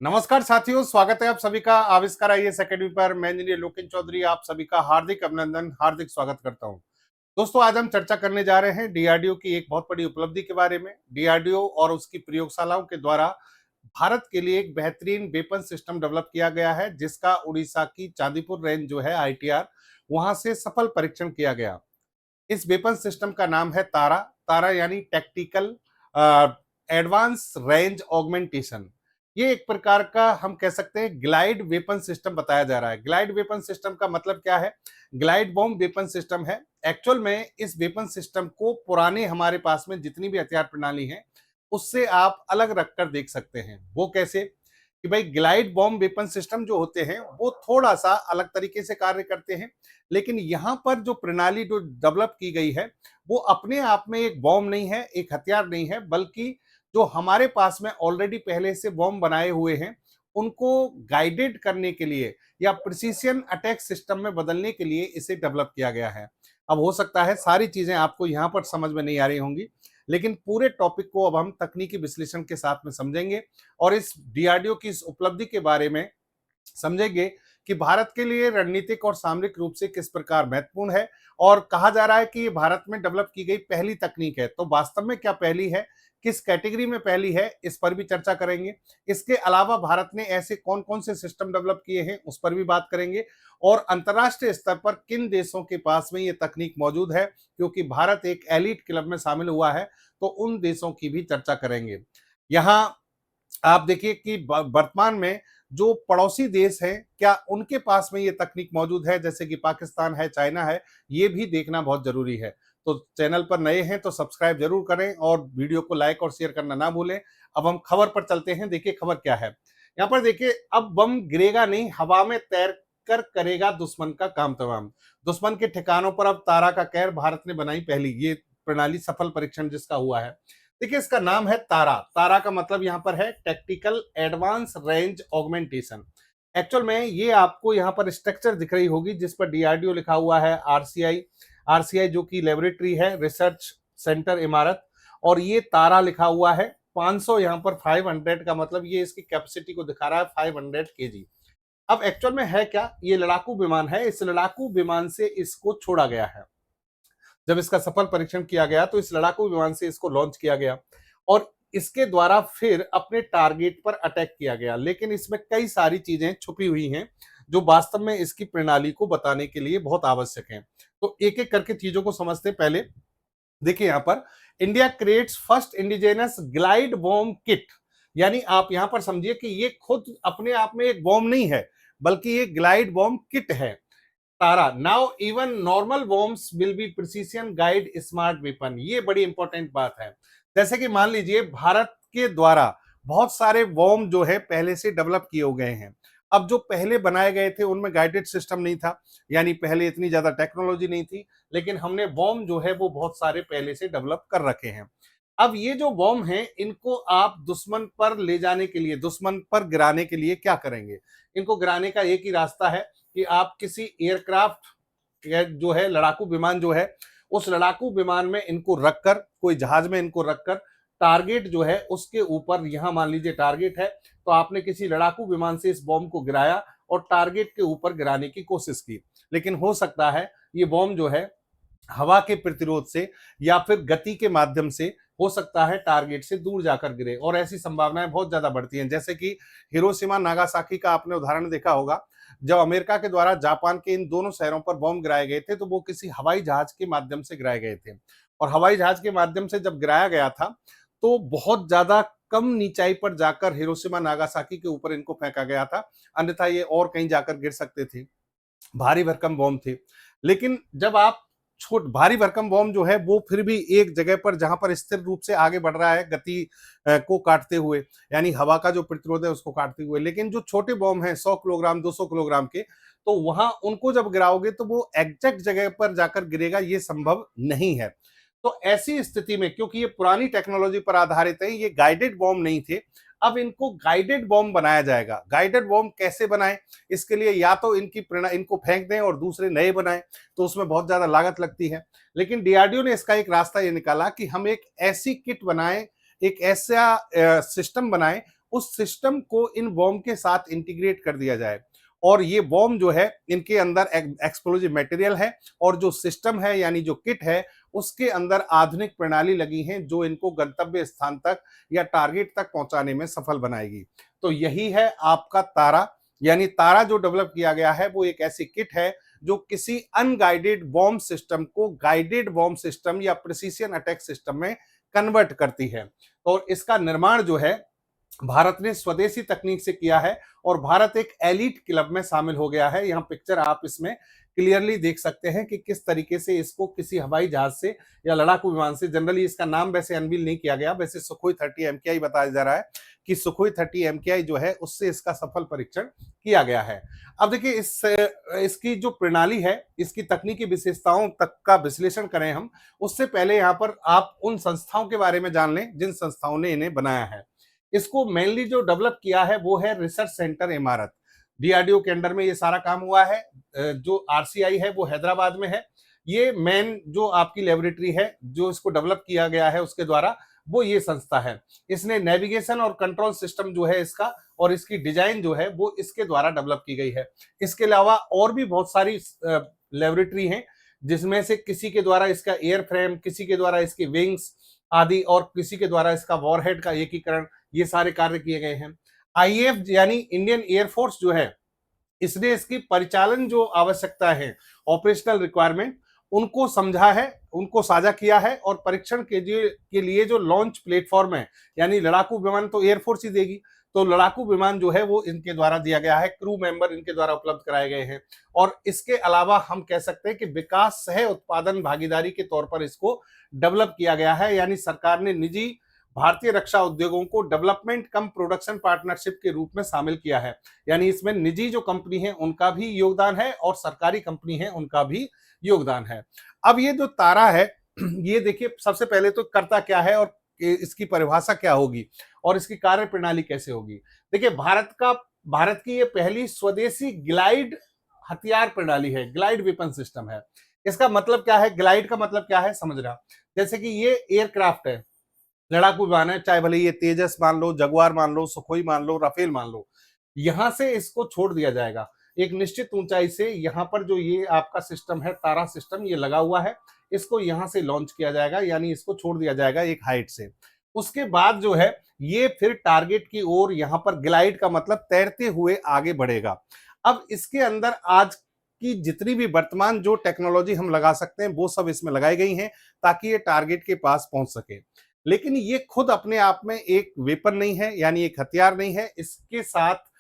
नमस्कार साथियों, स्वागत है आप सभी का आविष्कार आईएएस एकेडमी पर। मैं इंजीनियर लोकेन चौधरी आप सभी का हार्दिक अभिनंदन, हार्दिक स्वागत करता हूं। दोस्तों, आज हम चर्चा करने जा रहे हैं डीआरडीओ की एक बहुत बड़ी उपलब्धि के बारे में। डीआरडीओ और उसकी प्रयोगशालाओं के द्वारा भारत के लिए एक बेहतरीन वेपन सिस्टम डेवलप किया गया है, जिसका उड़ीसा की चांदीपुर रेंज जो है आईटीआर, वहां से सफल परीक्षण किया गया। इस वेपन सिस्टम का नाम है तारा। तारा यानी टैक्टिकल एडवांस रेंज ऑगमेंटेशन। ये एक प्रकार का हम कह सकते हैं ग्लाइड वेपन सिस्टम बताया जा रहा है। ग्लाइड वेपन सिस्टम का मतलब क्या है? ग्लाइड बॉम्ब वेपन सिस्टम है। एक्चुअल में इस वेपन सिस्टम को पुराने हमारे पास में जितनी भी हथियार प्रणाली है उससे आप अलग रखकर देख सकते हैं। वो कैसे? कि भाई ग्लाइड बॉम्ब वेपन सिस्टम जो होते हैं वो थोड़ा सा अलग तरीके से कार्य करते हैं, लेकिन यहाँ पर जो प्रणाली जो डेवलप की गई है वो अपने आप में एक बॉम्ब नहीं है, एक हथियार नहीं है, बल्कि जो हमारे पास में ऑलरेडी पहले से बॉम्ब बनाए हुए हैं उनको गाइडेड करने के लिए या प्रिसीशन अटैक सिस्टम में बदलने के लिए इसे डेवलप किया गया है। अब हो सकता है सारी चीजें आपको यहाँ पर समझ में नहीं आ रही होंगी, लेकिन पूरे टॉपिक को अब हम तकनीकी विश्लेषण के साथ में समझेंगे और इस डीआरडीओ की इस उपलब्धि के बारे में समझेंगे कि भारत के लिए रणनीतिक और सामरिक रूप से किस प्रकार महत्वपूर्ण है। और कहा जा रहा है कि ये भारत में डेवलप की गई पहली तकनीक है, तो वास्तव में क्या पहली है, किस कैटेगरी में पहली है, इस पर भी चर्चा करेंगे। इसके अलावा भारत ने ऐसे कौन कौन से सिस्टम डेवलप किए हैं उस पर भी बात करेंगे, और अंतर्राष्ट्रीय स्तर पर किन देशों के पास में ये तकनीक मौजूद है, क्योंकि भारत एक एलिट क्लब में शामिल हुआ है, तो उन देशों की भी चर्चा करेंगे। यहाँ आप देखिए कि वर्तमान में जो पड़ोसी देश हैं, क्या उनके पास में ये तकनीक मौजूद है, जैसे कि पाकिस्तान है, चाइना है, ये भी देखना बहुत जरूरी है। तो चैनल पर नए हैं तो सब्सक्राइब जरूर करें और वीडियो को लाइक और शेयर करना ना भूलें। अब हम खबर पर चलते हैं। देखिए खबर क्या है यहाँ पर। देखिए, अब बम गिरेगा नहीं, हवा में तैर कर करेगा दुश्मन का काम तमाम। दुश्मन के ठिकानों पर अब तारा का कहर, भारत ने बनाई पहली ये प्रणाली, सफल परीक्षण जिसका हुआ है। देखिए, इसका नाम है तारा। तारा का मतलब यहाँ पर है tactical advance range augmentation. Actual में ये आपको यहाँ पर स्ट्रक्चर दिख रही होगी जिस पर डीआरडीओ लिखा हुआ है, आरसीआई। आरसीआई जो कि लेबोरेटरी है, रिसर्च सेंटर इमारत, और ये तारा लिखा हुआ है 500, यहाँ पर 500 का मतलब ये इसकी कैपेसिटी को दिखा रहा है, 500 केजी। अब एक्चुअल में है क्या, ये लड़ाकू विमान है। इस लड़ाकू विमान से इसको छोड़ा गया है। जब इसका सफल परीक्षण किया गया तो इस लड़ाकू विमान से इसको लॉन्च किया गया और इसके द्वारा फिर अपने टारगेट पर अटैक किया गया। लेकिन इसमें कई सारी चीजें छुपी हुई हैं जो वास्तव में इसकी प्रणाली को बताने के लिए बहुत आवश्यक हैं। तो एक एक करके चीजों को समझते पहले देखिए यहाँ पर, India creates first indigenous glide bomb kit. यानी आप यहाँ पर समझिए कि ये खुद अपने आप में एक बॉम्ब नहीं है, बल्कि ये ग्लाइड बॉम्ब किट है। Tara, now even normal bombs will be precision guide smart weapon. ये बड़ी इंपॉर्टेंट बात है। जैसे कि मान लीजिए भारत के द्वारा बहुत सारे बॉम्ब जो है पहले से डेवलप किए हो गए हैं। अब जो पहले बनाए गए थे उनमें गाइडेड सिस्टम नहीं था, यानी पहले इतनी ज्यादा टेक्नोलॉजी नहीं थी, लेकिन हमने बॉम्ब जो है वो बहुत सारे पहले से डेवलप कर रखे हैं। अब ये जो बॉम्ब हैं इनको आप दुश्मन पर ले जाने के लिए, दुश्मन पर गिराने के लिए क्या करेंगे? इनको गिराने का एक ही रास्ता है कि आप किसी एयरक्राफ्ट जो है, लड़ाकू विमान जो है, उस लड़ाकू विमान में इनको रखकर, कोई जहाज में इनको रखकर टारगेट जो है उसके ऊपर, यहां मान लीजिए टारगेट है, तो आपने किसी लड़ाकू विमान से इस बॉम्ब को गिराया और टारगेट के ऊपर गिराने की कोशिश की। लेकिन हो सकता है ये बॉम्ब जो है हवा के प्रतिरोध से या फिर गति के माध्यम से हो सकता है टारगेट से दूर जाकर गिरे, और ऐसी संभावनाएं बहुत ज्यादा बढ़ती हैं। जैसे कि हिरोशिमा नागासाकी का आपने उदाहरण देखा होगा। जब अमेरिका के द्वारा जापान के इन दोनों शहरों पर बॉम्ब गिराए गए थे तो वो किसी हवाई जहाज के माध्यम से गिराए गए थे, और हवाई जहाज के माध्यम से जब गिराया गया था तो बहुत ज्यादा कम नीचाई पर जाकर हिरोशिमा नागासाकी के ऊपर इनको फेंका गया था, अन्यथा ये और कहीं जाकर गिर सकते थे। भारी भरकम बॉम्ब थे। लेकिन जब आप छोट भारी भरकम बॉम्ब जो है वो फिर भी एक जगह पर, जहां पर स्थिर रूप से आगे बढ़ रहा है गति को काटते हुए, यानी हवा का जो प्रतिरोध है उसको काटते हुए। लेकिन जो छोटे बॉम्ब हैं 100 किलोग्राम 200 किलोग्राम के, तो वहां उनको जब गिराओगे तो वो एग्जैक्ट जगह पर जाकर गिरेगा, ये संभव नहीं है। तो ऐसी स्थिति में, क्योंकि ये पुरानी टेक्नोलॉजी पर आधारित है, ये गाइडेड बॉम्ब नहीं थे, अब इनको गाइडेड बॉम्ब बनाया जाएगा। गाइडेड बॉम्ब कैसे बनाएं? इसके लिए या तो इनको फेंक दें और दूसरे नए बनाएं, तो उसमें बहुत ज्यादा लागत लगती है। लेकिन डीआरडीओ ने इसका एक रास्ता ये निकाला कि हम एक ऐसी किट बनाएं, एक ऐसा सिस्टम बनाएं उस सिस्टम को इन बॉम्ब के साथ इंटीग्रेट कर दिया जाए। और ये बॉम्ब जो है इनके अंदर एक्सप्लोजिव मटेरियल है, और जो सिस्टम है यानी जो किट है उसके अंदर आधुनिक प्रणाली लगी है जो इनको गंतव्य स्थान तक या टारगेट तक पहुंचाने में सफल बनाएगी। तो यही है आपका तारा। यानी तारा जो डेवलप किया गया है वो एक ऐसी किट है जो किसी अनगाइडेड बॉम्ब सिस्टम को गाइडेड बॉम्ब सिस्टम या प्रिसीजन अटैक सिस्टम में कन्वर्ट करती है। और इसका निर्माण जो है भारत ने स्वदेशी तकनीक से किया है, और भारत एक एलीट क्लब में शामिल हो गया है। यहाँ पिक्चर आप इसमें क्लियरली देख सकते हैं कि किस तरीके से इसको किसी हवाई जहाज से या लड़ाकू विमान से, जनरली इसका नाम वैसे अनवील नहीं किया गया, वैसे सुखोई 30 MKI बताया जा रहा है कि सुखोई 30 MKI जो है उससे इसका सफल परीक्षण किया गया है। अब देखिए इसकी जो प्रणाली है, इसकी तकनीकी विशेषताओं तक का विश्लेषण करें हम, उससे पहले यहाँ पर आप उन संस्थाओं के बारे में जान लें जिन संस्थाओं ने इन्हें बनाया है। इसको मेनली जो डेवलप किया है वो है रिसर्च सेंटर इमारत। डीआरडीओ के अंडर में ये सारा काम हुआ है। जो आरसीआई है वो हैदराबाद में है। ये मेन जो आपकी लेबोरेटरी है जो इसको डेवलप किया गया है उसके द्वारा, वो ये संस्था है। इसने नेविगेशन और कंट्रोल सिस्टम जो है इसका, और इसकी डिजाइन जो है वो इसके द्वारा डेवलप की गई है। इसके अलावा और भी बहुत सारी लेबोरेटरी हैं, जिसमें से किसी के द्वारा इसका एयर फ्रेम, किसी के द्वारा इसकी विंग्स आदि, और किसी के द्वारा इसका वॉरहेड का एकीकरण, ये सारे कार्य किए गए हैं। आईएएफ यानी इंडियन एयरफोर्स जो है, इसने इसकी परिचालन जो आवश्यकता है, ऑपरेशनल रिक्वायरमेंट, उनको समझा है, उनको साझा किया है, और परीक्षण के लिए जो लॉन्च प्लेटफॉर्म है, यानी लड़ाकू विमान तो एयरफोर्स ही देगी, तो लड़ाकू विमान जो है वो इनके द्वारा दिया गया है, क्रू मेंबर इनके द्वारा उपलब्ध कराए गए हैं। और इसके अलावा हम कह सकते हैं कि विकास सह उत्पादन भागीदारी के तौर पर इसको डेवलप किया गया है, यानी सरकार ने निजी भारतीय रक्षा उद्योगों को डेवलपमेंट कम प्रोडक्शन पार्टनरशिप के रूप में शामिल किया है। यानी इसमें निजी जो कंपनी है उनका भी योगदान है, और सरकारी कंपनी है उनका भी योगदान है। अब ये जो तारा है, ये देखिए सबसे पहले तो करता क्या है, और इसकी परिभाषा क्या होगी, और इसकी कार्य प्रणाली कैसे होगी। देखिए भारत की ये पहली स्वदेशी ग्लाइड हथियार प्रणाली है, ग्लाइड वेपन सिस्टम है। इसका मतलब क्या है, ग्लाइड का मतलब क्या है समझना। जैसे कि ये एयरक्राफ्ट है, लड़ाकू विमान है, चाहे भले ये तेजस मान लो, जगुआर मान लो, सुखोई मान लो, राफेल मान लो, यहां से इसको छोड़ दिया जाएगा एक निश्चित ऊंचाई से। यहां पर जो ये आपका सिस्टम है, तारा सिस्टम, ये लगा हुआ है, इसको यहां से लॉन्च किया जाएगा, यानी इसको छोड़ दिया जाएगा एक हाइट से। उसके बाद जो है ये फिर टारगेट की ओर, यहां पर ग्लाइड का मतलब तैरते हुए आगे बढ़ेगा। अब इसके अंदर आज की जितनी भी वर्तमान जो टेक्नोलॉजी हम लगा सकते हैं वो सब इसमें लगाई गई हैं, ताकि ये टारगेट के पास पहुंच सके। लेकिन ये खुद अपने आप में एक वेपन नहीं है, यानी एक हथियार नहीं है। इसके साथ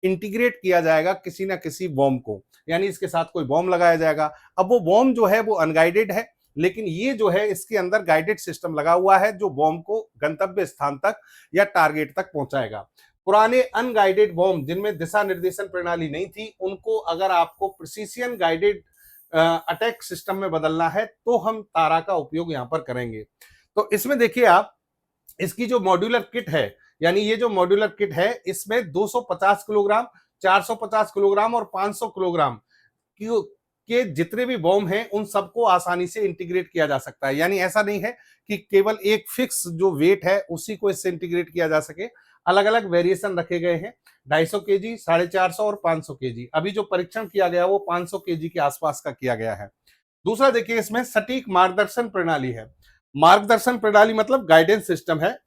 इंटीग्रेट किया जाएगा किसी ना किसी बॉम्ब को, यानी इसके साथ कोई बॉम्ब लगाया जाएगा। अब वो बॉम्ब जो है वो अनगाइडेड है, लेकिन ये जो है इसके अंदर गाइडेड सिस्टम लगा हुआ है जो बॉम्ब को गंतव्य स्थान तक या टारगेट तक पहुंचाएगा। पुराने अनगाइडेड बॉम्ब जिनमें दिशा निर्देशन प्रणाली नहीं थी, उनको अगर आपको प्रिसीजन गाइडेड अटैक सिस्टम में बदलना है तो हम तारा का उपयोग यहां पर करेंगे। तो इसमें देखिए आप, इसकी जो मॉड्यूलर किट है, यानी ये जो मॉड्यूलर किट है, इसमें 250 किलोग्राम, 450 किलोग्राम और 500 किलोग्राम के जितने भी बॉम्ब हैं उन सबको आसानी से इंटीग्रेट किया जा सकता है। यानी ऐसा नहीं है कि केवल एक फिक्स जो वेट है उसी को इससे इंटीग्रेट किया जा सके। अलग अलग वेरिएशन रखे गए हैं, 250 केजी, 450 और 500 केजी। अभी जो परीक्षण किया गया वो 500 केजी के आसपास का किया गया है। दूसरा देखिए, इसमें सटीक मार्गदर्शन प्रणाली है। मार्गदर्शन प्रणाली मतलब गाइडेंस सिस्टम है,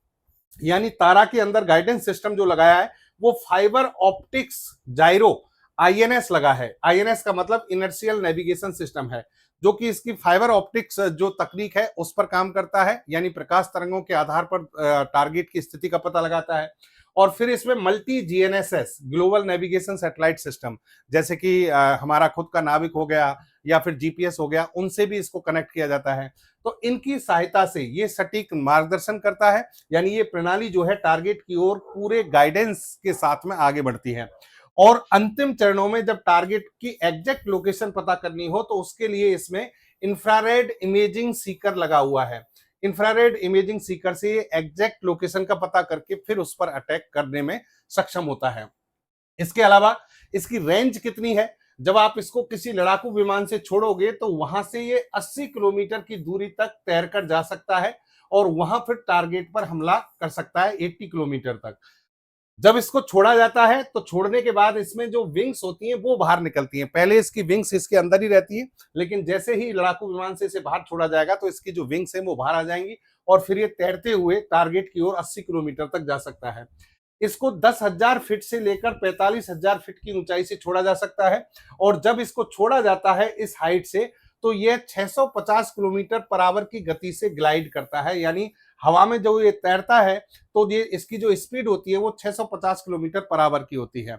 यानी तारा के अंदर गाइडेंस सिस्टम जो लगाया है वो फाइबर ऑप्टिक्स जाइरो आईएनएस लगा है। आईएनएस का मतलब इनर्शियल नेविगेशन सिस्टम है, जो कि इसकी फाइबर ऑप्टिक्स जो तकनीक है उस पर काम करता है, यानी प्रकाश तरंगों के आधार पर टारगेट की स्थिति का पता लगाता है। और फिर इसमें multi GNSS global navigation satellite system, जैसे कि हमारा खुद का नाविक हो गया या फिर जीपीएस हो गया, उनसे भी इसको कनेक्ट किया जाता है। तो इनकी सहायता से ये सटीक मार्गदर्शन करता है, यानी ये प्रणाली जो है टारगेट की ओर पूरे गाइडेंस के साथ में आगे बढ़ती है। और अंतिम चरणों में जब टारगेट की एग्जैक्ट लोकेशन पता करनी हो तो उसके लिए इसमें इंफ्रारेड इमेजिंग सीकर लगा हुआ है। इंफ्रारेड इमेजिंग सीकर से ये एग्जैक्ट लोकेशन का पता करके फिर उस पर अटैक करने में सक्षम होता है। इसके अलावा इसकी रेंज कितनी है, जब आप इसको किसी लड़ाकू विमान से छोड़ोगे तो वहां से ये 80 किलोमीटर की दूरी तक तैरकर जा सकता है, और वहां फिर टारगेट पर हमला कर सकता है 80 किलोमीटर तक। जब इसको छोड़ा जाता है तो छोड़ने के बाद इसमें जो विंग्स होती हैं वो बाहर निकलती हैं। पहले इसकी विंग्स इसके अंदर ही रहती है, लेकिन जैसे ही लड़ाकू विमान से इसे बाहर छोड़ा जाएगा तो इसकी जो विंग्स हैं वो बाहर आ जाएंगी और फिर ये तैरते हुए टारगेट की ओर 80 किलोमीटर तक जा सकता है। इसको 10,000 फीट से लेकर 45,000 फीट की ऊंचाई से छोड़ा जा सकता है और जब इसको छोड़ा जाता है इस हाइट से तो यह 650 किलोमीटर पर आवर की गति से ग्लाइड करता है, यानी हवा में जो ये तैरता है तो ये इसकी जो स्पीड होती है वो 650 किलोमीटर पर आवर की होती है।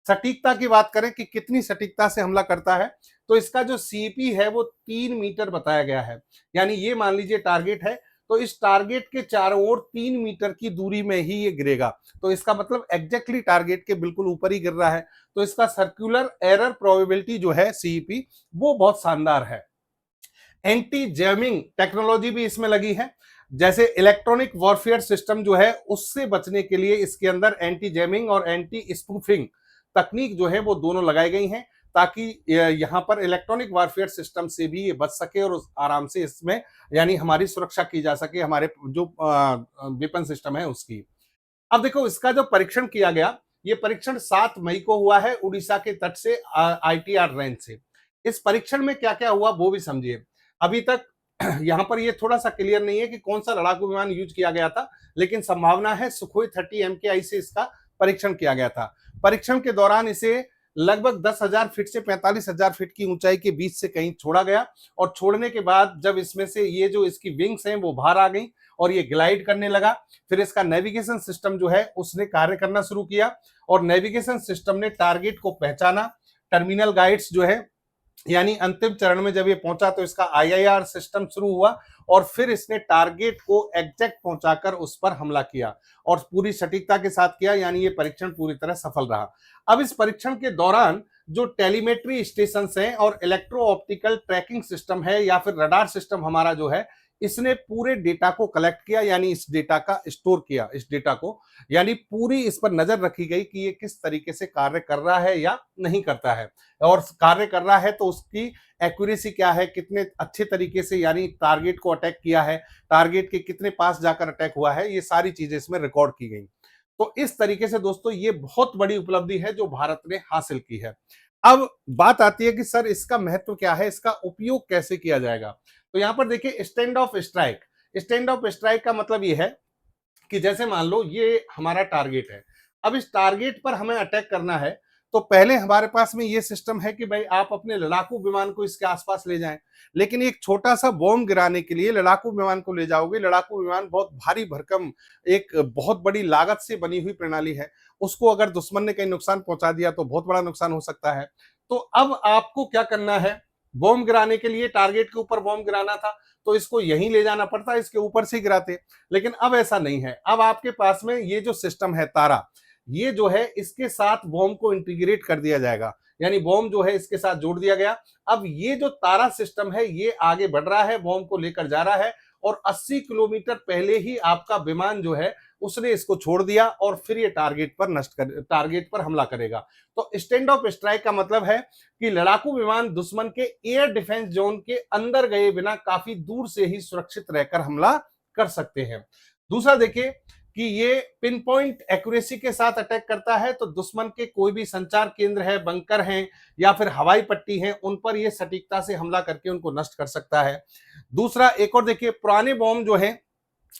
सटीकता की बात करें कि कितनी सटीकता से हमला करता है, तो इसका जो सीपी है वो 3 मीटर बताया गया है। यानी ये मान लीजिए टारगेट है, तो इस टारगेट के चारों ओर 3 मीटर की दूरी में ही ये गिरेगा। तो इसका मतलब एग्जैक्टली टारगेट के बिल्कुल ऊपर ही गिर रहा है। तो इसका सर्कुलर एरर प्रोबेबिलिटी जो है सीईपी वो बहुत शानदार है। एंटी जैमिंग टेक्नोलॉजी भी इसमें लगी है। जैसे इलेक्ट्रॉनिक वॉरफेयर सिस्टम जो है उससे बचने के लिए इसके अंदर एंटी जैमिंग और एंटी स्पूफिंग तकनीक जो है वो दोनों लगाई गई हैं, ताकि यहाँ पर इलेक्ट्रॉनिक वॉरफेयर सिस्टम से भी ये बच सके और आराम से इसमें यानी हमारी सुरक्षा की जा सके, हमारे जो वेपन सिस्टम है उसकी। अब देखो इसका जो परीक्षण किया गया, ये परीक्षण 7 मई को हुआ है उड़ीसा के तट से आईटीआर रेंज से। इस परीक्षण में क्या क्या हुआ वो भी समझिए। अभी तक यहाँ पर ये थोड़ा सा क्लियर नहीं है कि कौन सा लड़ाकू विमान यूज किया गया था, लेकिन संभावना है सुखोई 30 MKI से इसका परीक्षण किया गया था। परीक्षण के दौरान इसे लगभग 10,000 फीट से 45,000 फीट की ऊंचाई के बीच से कहीं छोड़ा गया और छोड़ने के बाद जब इसमें से ये जो इसकी विंग्स हैं वो बाहर आ गई और ये ग्लाइड करने लगा, फिर इसका नेविगेशन सिस्टम जो है उसने कार्य करना शुरू किया और नेविगेशन सिस्टम ने टारगेट को पहचाना। टर्मिनल गाइड्स जो है यानी अंतिम चरण में जब ये पहुंचा तो इसका आईआईआर सिस्टम शुरू हुआ और फिर इसने टारगेट को एग्जैक्ट पहुंचाकर उस पर हमला किया और पूरी सटीकता के साथ किया, यानी ये परीक्षण पूरी तरह सफल रहा। अब इस परीक्षण के दौरान जो टेलीमेट्री स्टेशन हैं और इलेक्ट्रो ऑप्टिकल ट्रैकिंग सिस्टम है या फिर रडार सिस्टम हमारा जो है, इसने पूरे डेटा को कलेक्ट किया, यानी इस डेटा का स्टोर किया, इस डेटा को यानी पूरी इस पर नजर रखी गई कि ये किस तरीके से कार्य कर रहा है या नहीं करता है, और कार्य कर रहा है तो उसकी एक्यूरेसी क्या है, कितने अच्छे तरीके से यानी टारगेट को अटैक किया है, टारगेट के कितने पास जाकर अटैक हुआ है, ये सारी चीजें इसमें रिकॉर्ड की गई। तो इस तरीके से दोस्तों ये बहुत बड़ी उपलब्धि है जो भारत ने हासिल की है। अब बात आती है कि सर इसका महत्व क्या है, इसका उपयोग कैसे किया जाएगा। तो यहां पर देखिए stand of strike. Stand of strike का मतलब ये है कि जैसे मान लो ये हमारा टारगेट है, अब इस टारगेट पर हमें अटैक करना है, तो पहले हमारे पास में ये सिस्टम है कि भाई आप अपने लड़ाकू विमान को इसके आसपास ले जाएं, लेकिन एक छोटा सा बॉम्ब गिराने के लिए लड़ाकू विमान को ले जाओगे, लड़ाकू विमान बहुत भारी भरकम एक बहुत बड़ी लागत से बनी हुई प्रणाली है, उसको अगर दुश्मन ने कहीं नुकसान पहुंचा दिया तो बहुत बड़ा नुकसान हो सकता है। तो अब आपको क्या करना है, बॉम्ब गिराने के लिए टारगेट के ऊपर बॉम्ब गिराना था तो इसको यहीं ले जाना पड़ता, इसके ऊपर से गिराते, लेकिन अब ऐसा नहीं है। अब आपके पास में ये जो सिस्टम है तारा, ये जो है इसके साथ बॉम्ब को इंटीग्रेट कर दिया जाएगा, यानी बॉम्ब जो है इसके साथ जोड़ दिया गया। अब ये जो तारा सिस्टम है ये आगे बढ़ रहा है, बॉम्ब को लेकर जा रहा है और 80 किलोमीटर पहले ही आपका विमान जो है उसने इसको छोड़ दिया और फिर ये टारगेट पर हमला करेगा। तो स्टैंड ऑफ स्ट्राइक का मतलब है कि लड़ाकू विमान दुश्मन के एयर डिफेंस जोन के अंदर गए बिना काफी दूर से ही सुरक्षित रहकर हमला कर सकते हैं। दूसरा देखिए कि ये पिन पॉइंट एक्यूरेसी के साथ अटैक करता है, तो दुश्मन के कोई भी संचार केंद्र है, बंकर हैं या फिर हवाई पट्टी है, उन पर ये सटीकता से हमला करके उनको नष्ट कर सकता है। दूसरा एक और देखिए, पुराने बॉम्ब जो है,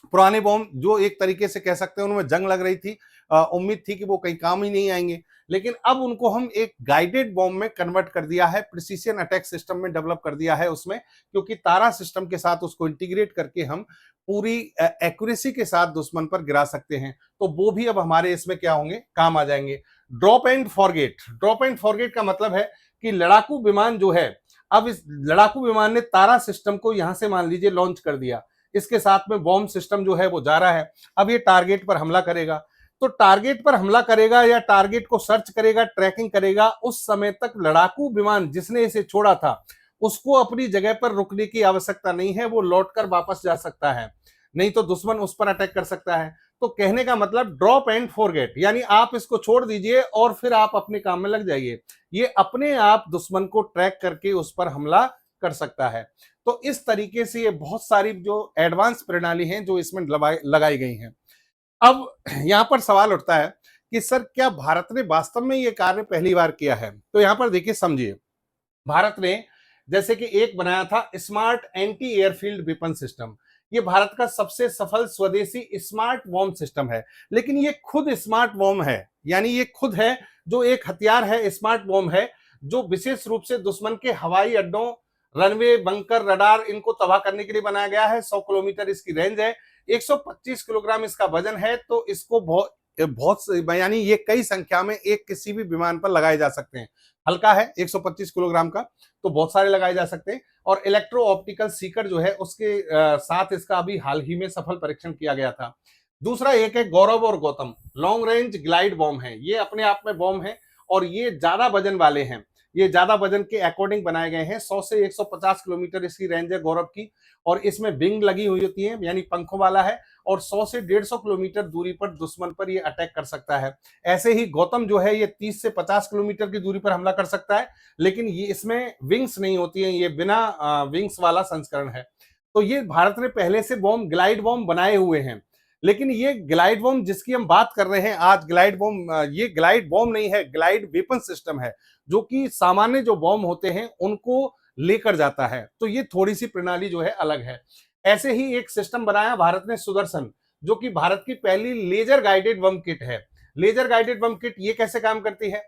पुराने बॉम्ब जो एक तरीके से कह सकते हैं उनमें जंग लग रही थी, उम्मीद थी कि वो कहीं काम ही नहीं आएंगे, लेकिन अब उनको हम एक गाइडेड बॉम्ब में कन्वर्ट कर दिया है, प्रिसीजन अटैक सिस्टम में डेवलप कर दिया है उसमें, क्योंकि तारा सिस्टम के साथ उसको इंटीग्रेट करके हम पूरी एक्यूरेसी के साथ दुश्मन पर गिरा सकते हैं। तो वो भी अब हमारे इसमें क्या होंगे, काम आ जाएंगे। Drop and forget. Drop and forget का मतलब है कि लड़ाकू विमान जो है, अब इस लड़ाकू विमान ने तारा सिस्टम को यहां से मान लीजिए लॉन्च कर दिया, इसके साथ में बॉम्ब सिस्टम जो है वो जा रहा है, अब ये टारगेट पर हमला करेगा। तो टारगेट पर हमला करेगा या टारगेट को सर्च करेगा, ट्रैकिंग करेगा, उस समय तक लड़ाकू विमान जिसने इसे छोड़ा था उसको अपनी जगह पर रुकने की आवश्यकता नहीं है, वो लौटकर वापस जा सकता है, नहीं तो दुश्मन उस पर अटैक कर सकता है। तो कहने का मतलब ड्रॉप एंड फॉरगेट, यानी आप इसको छोड़ दीजिए और फिर आप अपने काम में लग जाइए, ये अपने आप दुश्मन को ट्रैक करके उस पर हमला कर सकता है। तो इस तरीके से ये बहुत सारी जो एडवांस प्रणाली हैं जो इसमें लगाई गई हैं। अब यहां पर सवाल उठता है कि सर क्या भारत ने वास्तव में ये कार्य पहली बार किया है? तो यहाँ पर देखिए समझिए, भारत ने जैसे कि एक बनाया था smart anti airfield weapon system. ये भारत का सबसे सफल स्वदेशी स्मार्ट बॉम्ब सिस्टम है। लेकिन ये खुद स्मार्ट बॉम्ब है, यानी ये खुद है जो एक हथियार है, स्मार्ट बॉम्ब है जो विशेष रूप से दुश्मन के हवाई अड्डों, रनवे, बंकर, रडार इनको तबाह करने के लिए बनाया गया है। 100 किलोमीटर इसकी रेंज है, 125 किलोग्राम इसका वजन है। तो इसको बहुत बहुत यानी ये कई संख्या में एक किसी भी विमान पर लगाए जा सकते हैं। हल्का है 125 किलोग्राम का, तो बहुत सारे लगाए जा सकते हैं। और इलेक्ट्रो ऑप्टिकल सीकर जो है उसके साथ इसका अभी हाल ही में सफल परीक्षण किया गया था। दूसरा एक है गौरव और Gautam, long range glide bomb है। ये अपने आप में बॉम्ब है और ये ज्यादा वजन वाले हैं। ये ज्यादा वजन के अकॉर्डिंग बनाए गए हैं। 100 से 150 किलोमीटर इसकी रेंज है गौरव की, और इसमें विंग लगी हुई होती है, यानी पंखों वाला है, और 100 से 150 किलोमीटर दूरी पर दुश्मन पर ये अटैक कर सकता है। ऐसे ही गौतम जो है ये 30 से 50 किलोमीटर की दूरी पर हमला कर सकता है, लेकिन ये इसमें विंग्स नहीं होती हैं, ये बिना विंग्स वाला संस्करण है। तो ये भारत ने पहले से बॉम्ब, ग्लाइड बॉम्ब बनाए हुए हैं। लेकिन ये ग्लाइड बॉम्ब जिसकी हम बात कर रहे हैं आज, ग्लाइड बॉम्ब, ये ग्लाइड बॉम्ब नहीं है, ग्लाइड वेपन सिस्टम है, जो कि सामान्य जो बॉम्ब होते हैं उनको लेकर जाता है। तो ये थोड़ी सी प्रणाली जो है अलग है। ऐसे ही एक सिस्टम बनाया भारत ने, सुदर्शन, जो कि भारत की पहली लेजर गाइडेड बम किट है। लेजर गाइडेड बम किट ये कैसे काम करती है?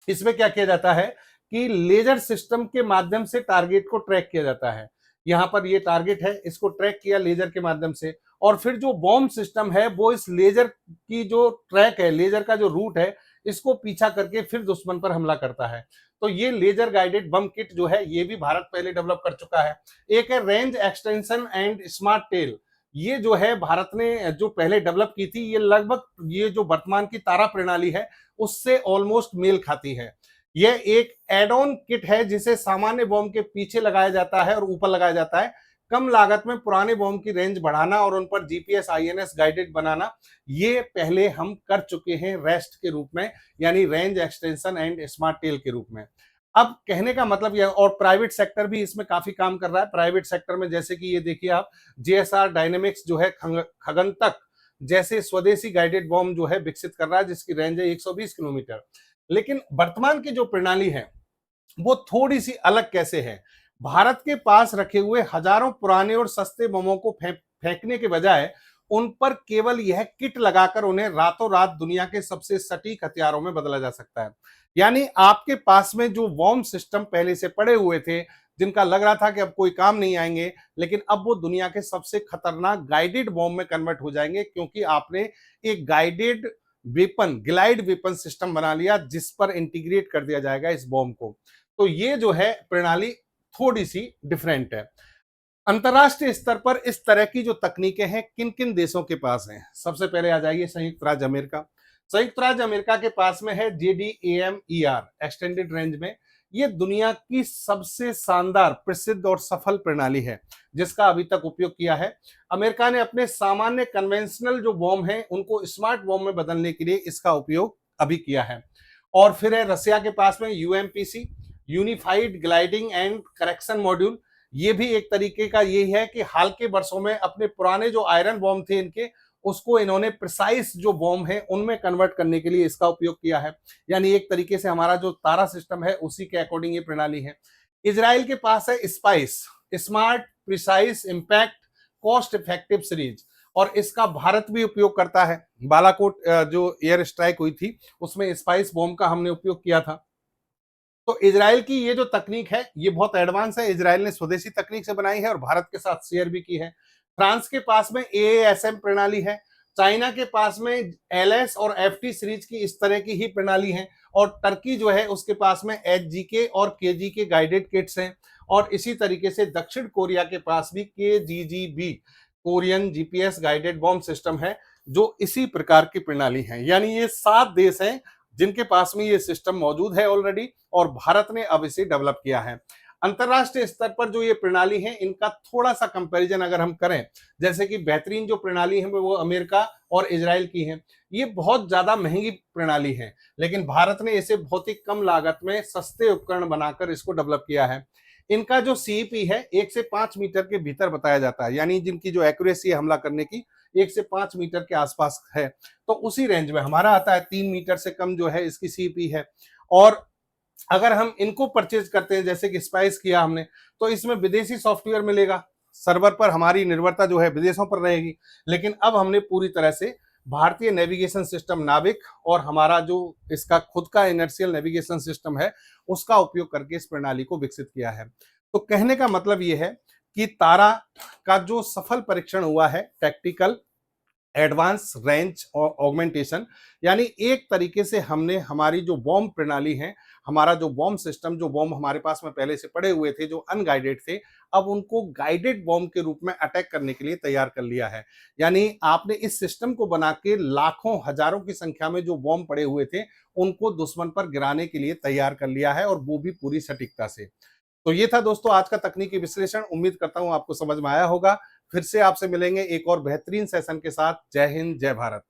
इसमें क्या किया जाता है कि लेजर सिस्टम के माध्यम से टारगेट को ट्रैक किया जाता है। यहां पर ये टारगेट है, इसको ट्रैक किया लेजर के माध्यम से, और फिर जो बॉम्ब सिस्टम है वो इस लेजर की जो ट्रैक है, लेजर का जो रूट है, इसको पीछा करके फिर दुश्मन पर हमला करता है। तो ये लेजर गाइडेड बम किट जो है ये भी भारत पहले डेवलप कर चुका है। एक है range extension and smart tail. ये जो है भारत ने जो पहले डेवलप की थी, ये लगभग ये जो वर्तमान की तारा प्रणाली है उससे ऑलमोस्ट मेल खाती है। यह एक एड ऑन किट है जिसे सामान्य बॉम्ब के पीछे लगाया जाता है और ऊपर लगाया जाता है। कम लागत में पुराने बॉम्ब की रेंज बढ़ाना और उन पर जीपीएस आईएनएस गाइडेड बनाना, ये पहले हम कर चुके हैं रेस्ट के रूप में, यानी range extension and smart tail के रूप में। अब कहने का मतलब यह, और प्राइवेट सेक्टर भी इसमें काफी काम कर रहा है। प्राइवेट सेक्टर में जैसे कि ये देखिए आप, जेएसआर डायनेमिक्स जो है खगंतक जैसे स्वदेशी गाइडेड बॉम्ब जो है विकसित कर रहा है, जिसकी रेंज है 120 किलोमीटर। लेकिन वर्तमान की जो प्रणाली है वो थोड़ी सी अलग कैसे है? भारत के पास रखे हुए हजारों पुराने और सस्ते बमों को फेंकने के बजाय उन पर केवल यह किट लगाकर उन्हें रातों रात दुनिया के सबसे सटीक हथियारों में बदला जा सकता है। यानी आपके पास में जो बॉम्ब सिस्टम पहले से पड़े हुए थे, जिनका लग रहा था कि अब कोई काम नहीं आएंगे, लेकिन अब वो दुनिया के सबसे खतरनाक गाइडेड बॉम्ब में कन्वर्ट हो जाएंगे, क्योंकि आपने एक guided weapon, glide weapon system बना लिया जिस पर इंटीग्रेट कर दिया जाएगा इस बॉम्ब को। तो ये जो है प्रणाली थोड़ी सी डिफरेंट है। अंतरराष्ट्रीय स्तर पर इस तरह की जो तकनीकें हैं किन किन देशों के पास हैं? सबसे पहले आ जाइए संयुक्त राज्य अमेरिका। संयुक्त राज्य अमेरिका के पास में है JDAM-ER एक्सटेंडेड रेंज में। ये दुनिया की सबसे शानदार, प्रसिद्ध और सफल प्रणाली है जिसका अभी तक उपयोग किया है। अमेरिका ने अपने सामान्य कन्वेंशनल जो बॉम्ब हैं उनको स्मार्ट बॉम्ब में बदलने के लिए इसका उपयोग अभी किया है। और फिर है रसिया के पास में UMPC, unified gliding and correction module. ये भी एक तरीके का यही है कि हाल के वर्षों में अपने पुराने जो आयरन बॉम्ब थे इनके, उसको इन्होंने प्रिसाइज जो बॉम्ब है उनमें कन्वर्ट करने के लिए इसका उपयोग किया है। यानी एक तरीके से हमारा जो तारा सिस्टम है उसी के अकॉर्डिंग ये प्रणाली है। इजराइल के पास है spice, smart precise impact cost effective series, और इसका भारत भी उपयोग करता है। बालाकोट जो एयर स्ट्राइक हुई थी उसमें स्पाइस बॉम्ब का हमने उपयोग किया था। तो इजराइल की ये जो तकनीक है ये बहुत एडवांस है। इजराइल ने स्वदेशी तकनीक से बनाई है और भारत के साथ शेयर भी की है। फ्रांस के पास में AASM प्रणाली है। चाइना के पास में LS और FT सीरीज की इस तरह की ही प्रणाली है। और टर्की जो है उसके पास में HGK और KGK गाइडेड किट्स हैं। और इसी तरीके से दक्षिण कोरिया के पास भी KGGB, Korean GPS guided bomb system है, जो इसी प्रकार की प्रणाली है। यानी ये 7 देश हैं जिनके पास में ये सिस्टम मौजूद है ऑलरेडी, और भारत ने अब इसे डेवलप किया है। अंतरराष्ट्रीय स्तर पर जो ये प्रणाली है इनका थोड़ा सा कंपैरिजन अगर हम करें, जैसे कि बेहतरीन जो प्रणाली है वो अमेरिका और इजराइल की है। ये बहुत ज्यादा महंगी प्रणाली है, लेकिन भारत ने इसे बहुत ही कम लागत में सस्ते उपकरण बनाकर इसको डेवलप किया है। इनका जो CEP है 1 से 5 मीटर के भीतर बताया जाता है, यानी जिनकी जो एक्यूरेसी है हमला करने की, 1 से 5 मीटर के आसपास है, तो उसी रेंज में हमारा आता है 3 मीटर से कम जो है इसकी सीपी है। और अगर हम इनको परचेज करते हैं, जैसे कि स्पाइस किया हमने, तो इसमें विदेशी सॉफ्टवेयर मिलेगा, सर्वर पर हमारी निर्भरता जो है विदेशों पर रहेगी। लेकिन अब हमने पूरी तरह से भारतीय नेविगेशन सिस्टम नाविक और हमारा जो इसका खुद का इनर्शियल नेविगेशन सिस्टम है उसका उपयोग करके इस प्रणाली को विकसित किया है। तो कहने का मतलब ये है कि तारा का जो सफल परीक्षण हुआ है टैक्टिकल एडवांस रेंज और ऑगमेंटेशन, यानी एक तरीके से हमने हमारी जो बॉम्ब प्रणाली है, हमारा जो बॉम्ब सिस्टम, जो बॉम्ब हमारे पास में पहले से पड़े हुए थे जो अनगाइडेड थे, अब उनको गाइडेड बॉम्ब के रूप में अटैक करने के लिए तैयार कर लिया है। यानी आपने इस सिस्टम को बना के लाखों हजारों की संख्या में जो बॉम्ब पड़े हुए थे उनको दुश्मन पर गिराने के लिए तैयार कर लिया है, और वो भी पूरी सटीकता से। तो ये था दोस्तों आज का तकनीकी विश्लेषण। उम्मीद करता हूं आपको समझ में आया होगा। फिर से आपसे मिलेंगे एक और बेहतरीन सेशन के साथ। जय हिंद, जय भारत।